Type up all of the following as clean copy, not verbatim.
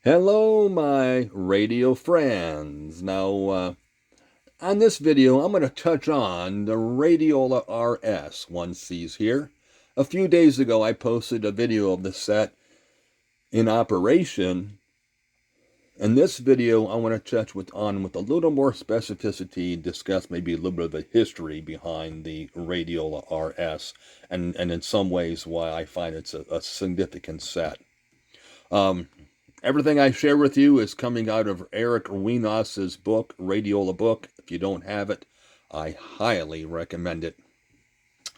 Hello, my radio friends. Now, on this video, I'm going to touch on the Radiola RS one sees here. A few days ago, I posted a video of the set in operation. In this video, I want to touch on with a little more specificity, discuss maybe a little bit of the history behind the Radiola RS, and in some ways why I find it's a significant set. Everything I share with you is coming out of Eric Winos's book, Radiola book. If you don't have it, I highly recommend it.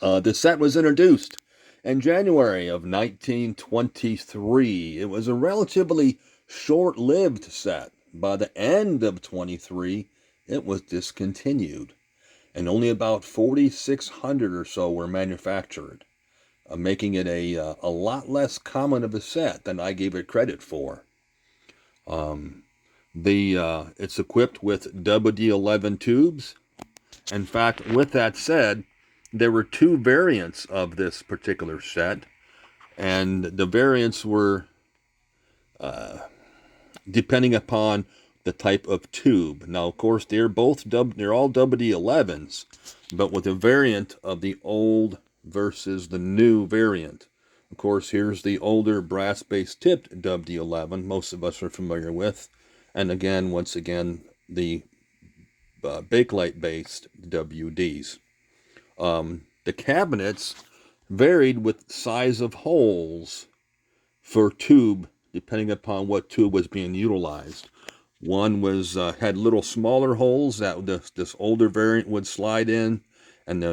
The set was introduced in January of 1923. It was a relatively short-lived set. By the end of 23, it was discontinued, and only about 4,600 or so were manufactured, making it a lot less common of a set than I gave it credit for. It's equipped with WD-11 tubes. In fact, with that said, there were two variants of this particular set, and the variants were depending upon the type of tube. Now, of course, they're all WD-11s, but with a variant of the old versus the new variant. Of course, here's the older brass-based tipped WD-11 most of us are familiar with. And again, once again, the Bakelite-based WDs. The cabinets varied with size of holes for tube, depending upon what tube was being utilized. One was had little smaller holes that this older variant would slide in, and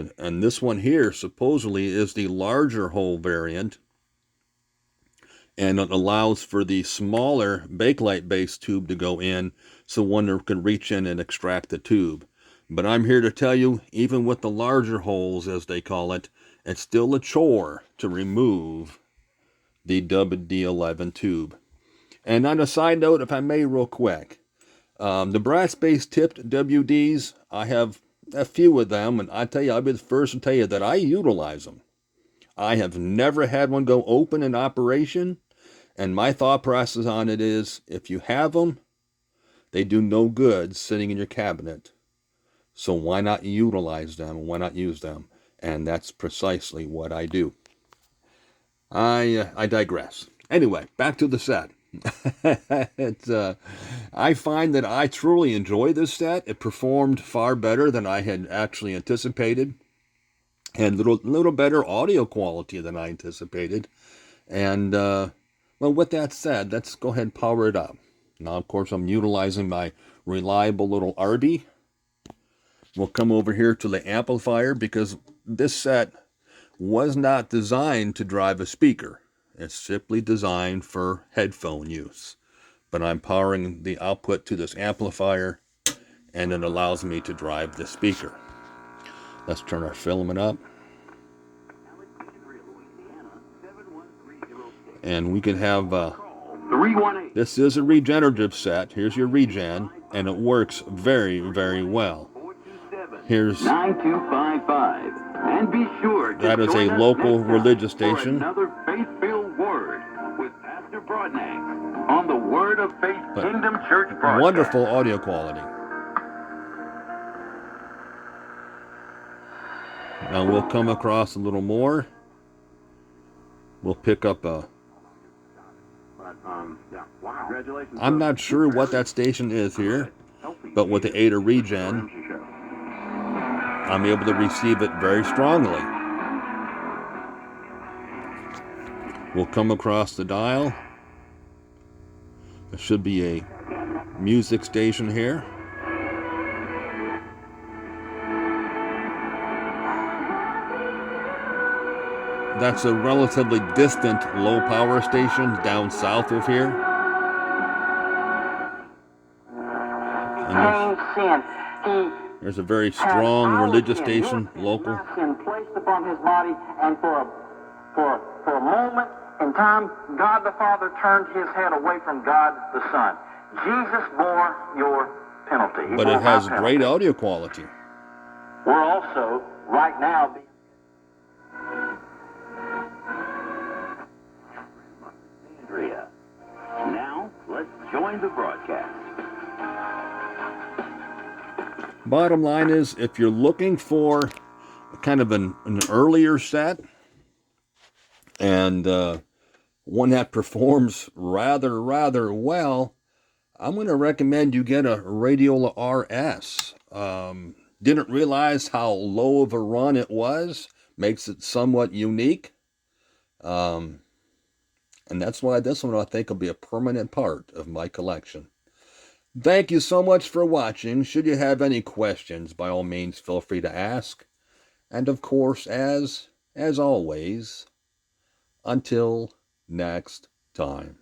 this one here supposedly is the larger hole variant, and it allows for the smaller Bakelite-based tube to go in, so one can reach in and extract the tube. But I'm here to tell you, even with the larger holes, as they call it, it's still a chore to remove the WD-11 tube. And on a side note, if I may real quick, the brass-based tipped WDs, I have a few of them, and I tell you, I'll be the first to tell you that I utilize them. I have never had one go open in operation, and my thought process on it is, if you have them, they do no good sitting in your cabinet. So why not utilize them? Why not use them? And that's precisely what I do. I digress. Anyway, back to the set. I find that I truly enjoy this set. It performed far better than I had actually anticipated, and little better audio quality than I anticipated. And well, with that said, let's go ahead and power it up. Now, of course, I'm utilizing my reliable little RB. We'll come over here to the amplifier because this set was not designed to drive a speaker. It's simply designed for headphone use. But I'm powering the output to this amplifier, and it allows me to drive the speaker. Let's turn our filament up. And we can have, this is a regenerative set. Here's your regen, and it works very, very well. Here's 9255, and be sure that is a local religious station. Another faith-filled word with Pastor Broadnax on the Word of Faith Kingdom Church broadcast. Wonderful audio quality. Now we'll come across a little more. We'll pick up a. I'm not sure what that station is here, but with the Ada regen, I'm able to receive it very strongly. We'll come across the dial. There should be a music station here. That's a relatively distant low power station down south of here. And there's a very strong religious station, local. Placed upon his body, and for a moment in time, God the Father turned his head away from God the Son. Jesus bore your penalty. But it has great audio quality. We're also right now. Now let's join the broadcast. Bottom line is, if you're looking for kind of an earlier set and one that performs rather well, I'm going to recommend you get a Radiola RS. Didn't realize how low of a run it was. Makes it somewhat unique. And that's why this one I think will be a permanent part of my collection. Thank you so much for watching. Should you have any questions, by all means, feel free to ask. And of course, as always, until next time.